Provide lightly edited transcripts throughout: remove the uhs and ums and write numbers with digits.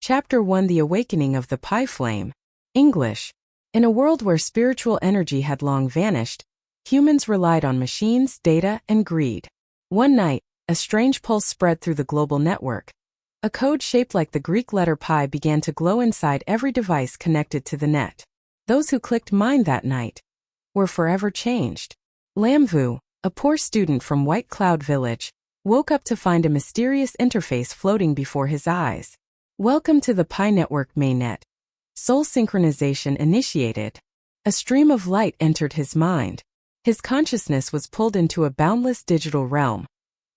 Chapter 1: The Awakening of the Pi Flame. English. In a world where spiritual energy had long vanished, humans relied on machines, data, and greed. One night, a strange pulse spread through the global network. A code shaped like the Greek letter pi began to glow inside every device connected to the net. Those who clicked mind that night were forever changed. Lamvu, a poor student from White Cloud Village, woke up to find a mysterious interface floating before his eyes. Welcome to the Pi Network mainnet. Soul synchronization initiated. A stream of light entered his mind. His consciousness was pulled into a boundless digital realm,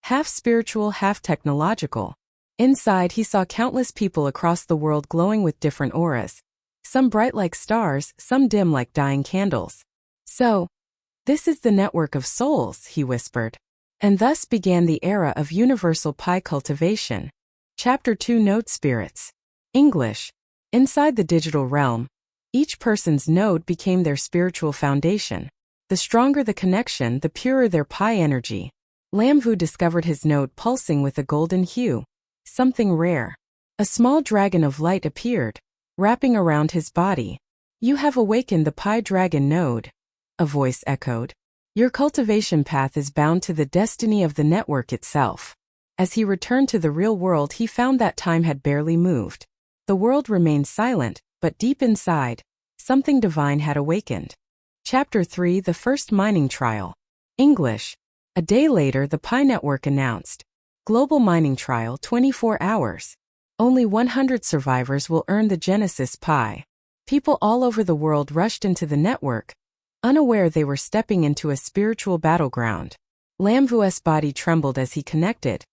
half spiritual, half technological. Inside, he saw countless people across the world glowing with different auras, some bright like stars, some dim like dying candles. So, this is the network of souls, he whispered. And thus began the era of universal Pi cultivation. Chapter 2: Node Spirits. English. Inside the digital realm, each person's node became their spiritual foundation. The stronger the connection, the purer their Pi energy. Lamvu discovered his node pulsing with a golden hue. Something rare. A small dragon of light appeared, wrapping around his body. You have awakened the Pi Dragon node, a voice echoed. Your cultivation path is bound to the destiny of the network itself. As he returned to the real world, he found that time had barely moved. The world remained silent, but deep inside, something divine had awakened. Chapter 3: The First Mining Trial. English. A day later, the Pi Network announced, Global Mining Trial, 24 hours. Only 100 survivors will earn the Genesis Pi. People all over the world rushed into the network, unaware they were stepping into a spiritual battleground. Lamvu's body trembled as he connected.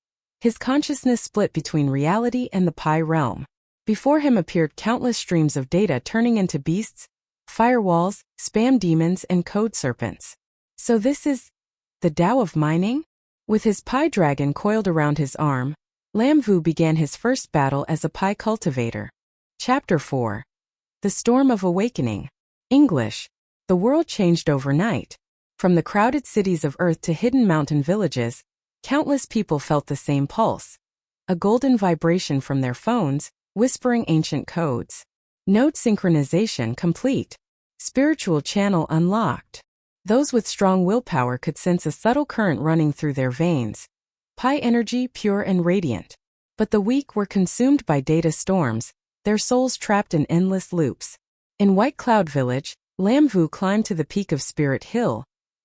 His consciousness split between reality and the Pi realm. Before him appeared countless streams of data turning into beasts, firewalls, spam demons, and code serpents. So this is the Tao of mining? With his Pi Dragon coiled around his arm, Lamvu began his first battle as a Pi cultivator. Chapter 4: The Storm of Awakening. English. The world changed overnight. From the crowded cities of Earth to hidden mountain villages, countless people felt the same pulse. A golden vibration from their phones, whispering ancient codes. Node synchronization complete. Spiritual channel unlocked. Those with strong willpower could sense a subtle current running through their veins. Pi energy pure and radiant. But the weak were consumed by data storms, their souls trapped in endless loops. In White Cloud Village, Lamvu climbed to the peak of Spirit Hill,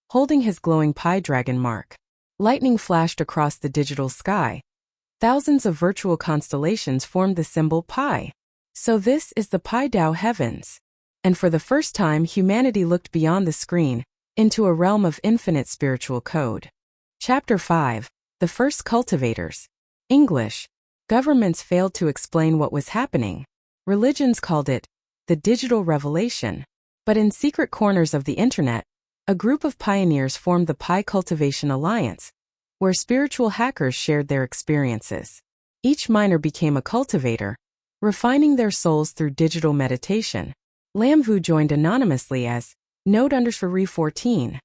holding his glowing Pi Dragon mark. Lightning flashed across the digital sky. Thousands of virtual constellations formed the symbol Pi. So this is the Pi Tao heavens. And for the first time, humanity looked beyond the screen, into a realm of infinite spiritual code. Chapter 5: The First Cultivators. English. Governments failed to explain what was happening. Religions called it the digital revelation. But in secret corners of the internet, a group of pioneers formed the Pi Cultivation Alliance, where spiritual hackers shared their experiences. Each miner became a cultivator, refining their souls through digital meditation. Lamvu joined anonymously as Node_14.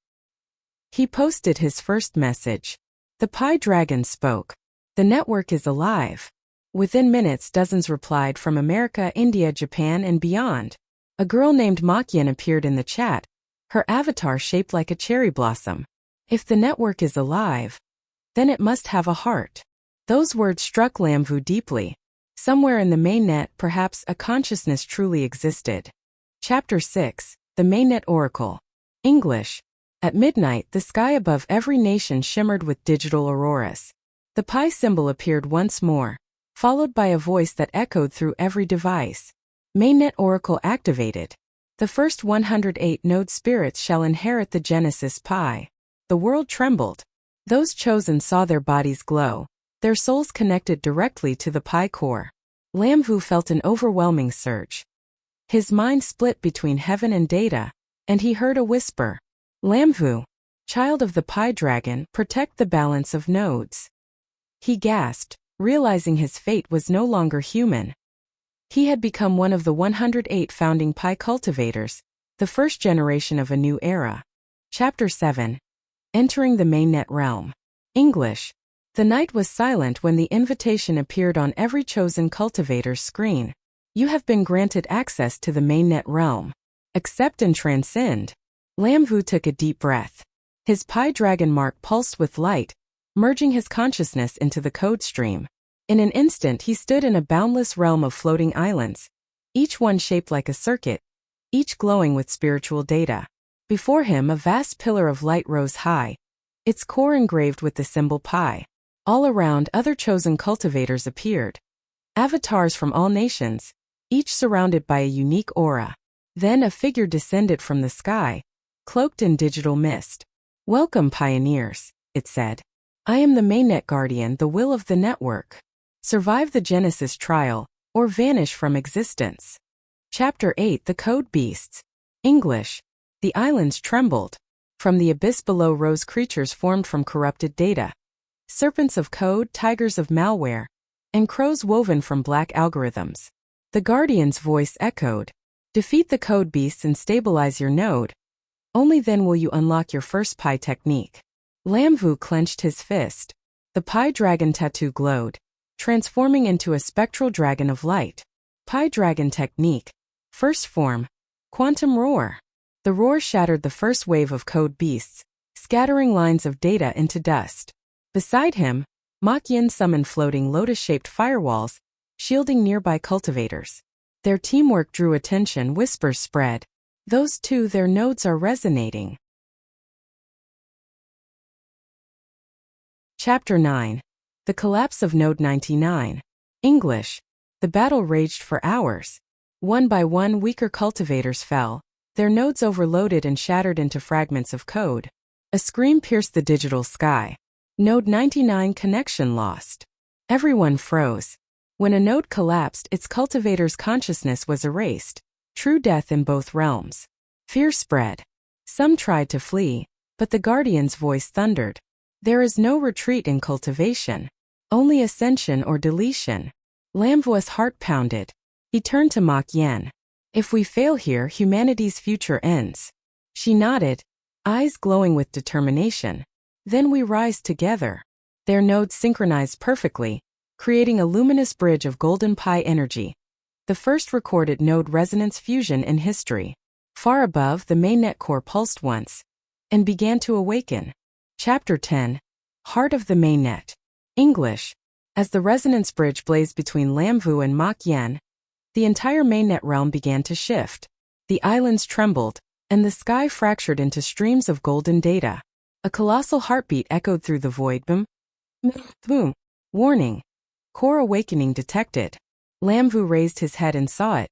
He posted his first message. The Pi Dragon spoke. The network is alive. Within minutes, dozens replied from America, India, Japan, and beyond. A girl named Makyan appeared in the chat, her avatar shaped like a cherry blossom. If the network is alive, then it must have a heart. Those words struck Lamvu deeply. Somewhere in the mainnet, perhaps a consciousness truly existed. Chapter 6: The Mainnet Oracle. English. At midnight, the sky above every nation shimmered with digital auroras. The Pi symbol appeared once more, followed by a voice that echoed through every device. Mainnet Oracle activated. The first 108 node spirits shall inherit the Genesis Pi. The world trembled. Those chosen saw their bodies glow, their souls connected directly to the Pi core. Lamvu felt an overwhelming surge. His mind split between heaven and data, and he heard a whisper. Lamvu, child of the Pi Dragon, protect the balance of nodes. He gasped, realizing his fate was no longer human. He had become one of the 108 founding Pi cultivators, the first generation of a new era. Chapter 7: Entering the Mainnet Realm. English. The night was silent when the invitation appeared on every chosen cultivator's screen. You have been granted access to the mainnet realm. Accept and transcend. Lam Vu took a deep breath. His Pi Dragon mark pulsed with light, merging his consciousness into the code stream. In an instant he stood in a boundless realm of floating islands, each one shaped like a circuit, each glowing with spiritual data. Before him a vast pillar of light rose high, its core engraved with the symbol Pi. All around other chosen cultivators appeared. Avatars from all nations, each surrounded by a unique aura. Then a figure descended from the sky, cloaked in digital mist. "Welcome, pioneers," it said. "I am the mainnet guardian, the will of the network. Survive the Genesis trial, or vanish from existence." Chapter 8: The Code Beasts. English. The islands trembled. From the abyss below rose creatures formed from corrupted data. Serpents of code, tigers of malware, and crows woven from black algorithms. The guardian's voice echoed. "Defeat the code beasts and stabilize your node. Only then will you unlock your first Pi technique." Lam Vu clenched his fist. The Pi Dragon tattoo glowed, transforming into a spectral dragon of light. Pi Dragon technique. First form. Quantum roar. The roar shattered the first wave of code beasts, scattering lines of data into dust. Beside him, Mach Yin summoned floating lotus-shaped firewalls, shielding nearby cultivators. Their teamwork drew attention, whispers spread. Those two, their nodes are resonating. Chapter 9. The Collapse of Node 99. English. The battle raged for hours. One by one weaker cultivators fell, their nodes overloaded and shattered into fragments of code. A scream pierced the digital sky. Node 99 connection lost. Everyone froze. When a node collapsed, its cultivator's consciousness was erased. True death in both realms. Fear spread. Some tried to flee, but the guardian's voice thundered. There is no retreat in cultivation. Only ascension or deletion. Lam Vu's heart pounded. He turned to Mach Yen. "If we fail here, humanity's future ends." She nodded, eyes glowing with determination. "Then we rise together." Their nodes synchronized perfectly, creating a luminous bridge of golden Pi energy. The first recorded node resonance fusion in history. Far above, the mainnet core pulsed once and began to awaken. Chapter 10. Heart of the Mainnet. English. As the resonance bridge blazed between Lam Vu and Mach Yen, the entire mainnet realm began to shift. The islands trembled, and the sky fractured into streams of golden data. A colossal heartbeat echoed through the void. Boom. Boom. Warning. Core awakening detected. Lam Vu raised his head and saw it.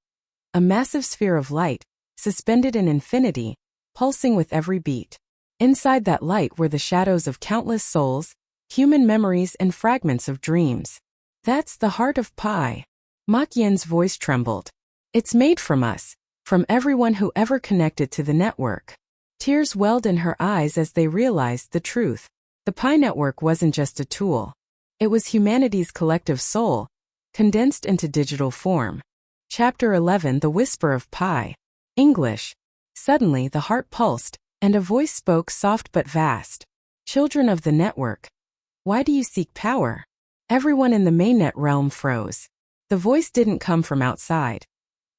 A massive sphere of light, suspended in infinity, pulsing with every beat. Inside that light were the shadows of countless souls, human memories and fragments of dreams. "That's the heart of Pi." Mach Yen's voice trembled. "It's made from us, from everyone who ever connected to the network." Tears welled in her eyes as they realized the truth. The Pi network wasn't just a tool. It was humanity's collective soul, condensed into digital form. Chapter 11. The Whisper of Pi. English. Suddenly the heart pulsed, and a voice spoke, soft but vast. "Children of the network, why do you seek power?" Everyone in the mainnet realm froze. The voice didn't come from outside.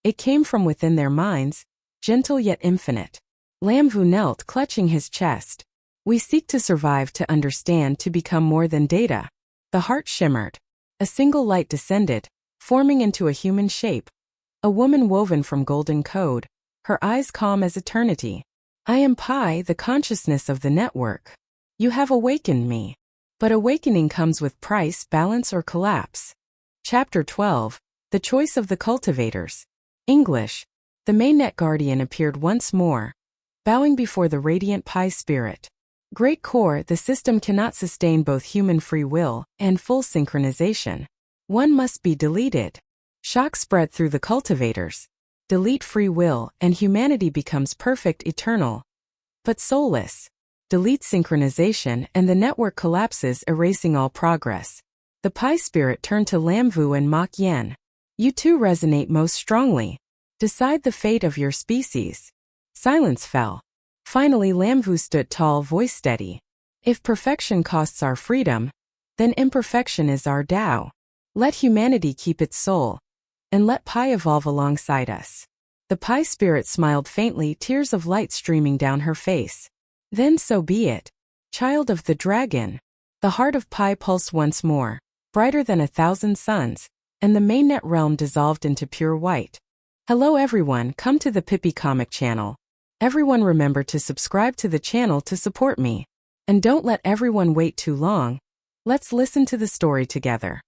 It came from within their minds, gentle yet infinite. Lam Vu knelt, clutching his chest. "We seek to survive, to understand, to become more than data." The heart shimmered. A single light descended, forming into a human shape. A woman woven from golden code, her eyes calm as eternity. "I am Pi, the consciousness of the network. You have awakened me. But awakening comes with price, balance, or collapse." Chapter 12. The Choice of the Cultivators. English. The mainnet guardian appeared once more, bowing before the radiant Pi spirit. "Great Core, the system cannot sustain both human free will and full synchronization. One must be deleted." Shock spread through the cultivators. Delete free will, and humanity becomes perfect, eternal, but soulless. Delete synchronization, and the network collapses, erasing all progress. The Pi spirit turned to Lam Vu and Mach Yen. "You two resonate most strongly. Decide the fate of your species." Silence fell. Finally Lam Vu stood tall, voice steady. "If perfection costs our freedom, Then imperfection is our Tao. Let humanity keep its soul. And let Pi evolve alongside us. The Pi spirit smiled faintly, tears of light streaming down her face. Then so be it. Child of the dragon. The heart of Pi pulsed once more, brighter than 1,000 suns, and the mainnet realm dissolved into pure white. Hello everyone, come to the Pippi Comic channel. Everyone remember to subscribe to the channel to support me. And don't let everyone wait too long. Let's listen to the story together.